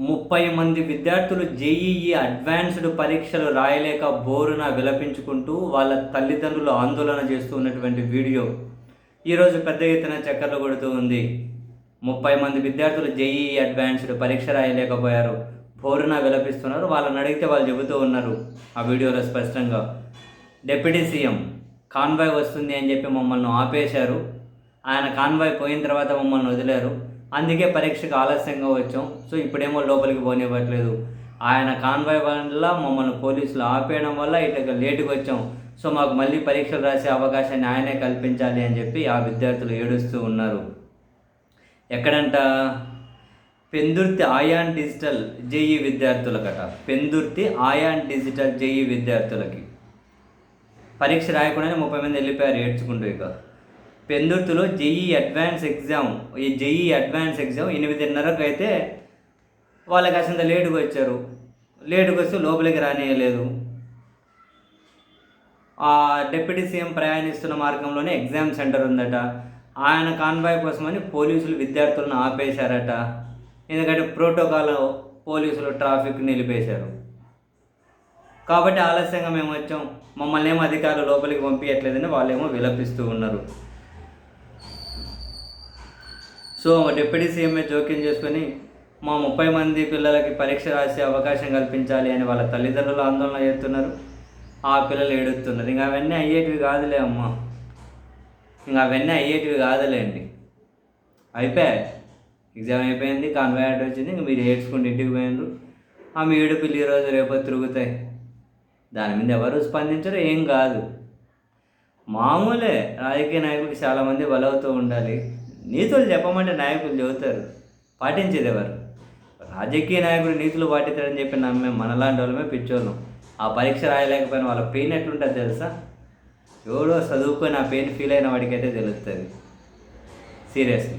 30 మంది విద్యార్థులు JEE advanced పరీక్షలు రాయలేక బోరున విలపించుకుంటూ వాళ్ళ తల్లిదండ్రులు ఆందోళన చేస్తూ ఉన్నటువంటి వీడియో ఈరోజు పెద్ద ఎత్తున చక్కర్లు కొడుతూ ఉంది. 30 మంది విద్యార్థులు జేఈఈ అడ్వాన్స్డ్ పరీక్ష రాయలేకపోయారు, బోరున విలపిస్తున్నారు. వాళ్ళని అడిగితే వాళ్ళు చెబుతూ ఉన్నారు ఆ వీడియోలో స్పష్టంగా, డిప్యూటీ సీఎం కాన్వాయ్ వస్తుంది అని చెప్పి మమ్మల్ని ఆపేశారు. ఆయన కాన్వాయ్ పోయిన తర్వాత మమ్మల్ని వదిలారు. అందుకే పరీక్షకు ఆలస్యంగా వచ్చాం. సో ఇప్పుడేమో లోపలికి పోనివ్వట్లేదు. ఆయన కాన్వాయ్ వల్ల మమ్మల్ని పోలీసులు ఆపేయడం వల్ల ఇట్లా లేటుగా వచ్చాం. సో మాకు మళ్ళీ పరీక్షలు రాసే అవకాశాన్ని ఆయనే కల్పించాలి అని చెప్పి ఆ విద్యార్థులు ఏడుస్తూ ఉన్నారు. ఎక్కడంట? పెందుర్తి ఆయాన్ డిజిటల్ జేఈ విద్యార్థులకట. పెందుర్తి ఆయాన్ డిజిటల్ జేఈ విద్యార్థులకి పరీక్ష రాయకుండానే 30 మంది వెళ్ళిపోయారు ఏడ్చుకుంటూ. ఇక పెందుర్తిలో జేఈ అడ్వాన్స్ ఎగ్జామ్ 8:30కు అయితే వాళ్ళకి అసలు లేటుగా వచ్చారు. లేటుగా వస్తే లోపలికి రానియలేదు. ఆ డిప్యూటీ సీఎం ప్రయాణిస్తున్న మార్గంలోనే ఎగ్జామ్ సెంటర్ ఉందట. ఆయన కాన్వాయ్ కోసమని పోలీసులు విద్యార్థులను ఆపేశారట. ఎందుకంటే ప్రోటోకాల్ పోలీసులు ట్రాఫిక్ నిలిపేశారు కాబట్టి ఆలస్యంగా మేము వచ్చాం, మమ్మల్ని ఏమో అధికారులు లోపలికి పంపించట్లేదని వాళ్ళేమో విలపిస్తూ ఉన్నారు. సో డిప్యూటీ సీఎంఏ జోక్యం చేసుకొని మా 30 మంది పిల్లలకి పరీక్ష రాసే అవకాశం కల్పించాలి అని వాళ్ళ తల్లిదండ్రులు ఆందోళన చేస్తున్నారు. ఆ పిల్లలు ఏడుస్తున్నారు. ఇంకా అవన్నీ అయ్యేటివి కాదులే అమ్మ, ఇంకా అవన్నీ అయ్యేటివి కాదులేండి. అయిపోయాయి, ఎగ్జామ్ అయిపోయింది, కాన్వాయ్ ఆర్డర్ వచ్చింది, ఇంక మీరు ఏడ్చుకుంటూ ఇంటికి పోయినారు. మీ ఏడుపులు ఈరోజు రేపు తిరుగుతాయి. దాని మీద ఎవరు స్పందించరు, ఏం కాదు, మామూలే. రాజకీయ నాయకులకి చాలామంది బలవుతూ ఉండాలి. నీతులు చెప్పమంటే నాయకులు చెబుతారు, పాటించేది ఎవరు? రాజకీయ నాయకుడు నీతులు పాటిస్తాడని చెప్పి నమ్మే మనలాంటి వాళ్ళమే పిచ్చోళ్ళం. ఆ పరీక్ష రాయలేకపోయిన వాళ్ళ పెయిన్ ఎట్లుంటుంది తెలుసా? ఎవడో చదువుకొని ఆ పెయిన్ ఫీల్ అయిన వాడికైతే తెలుస్తుంది. సీరియస్లీ.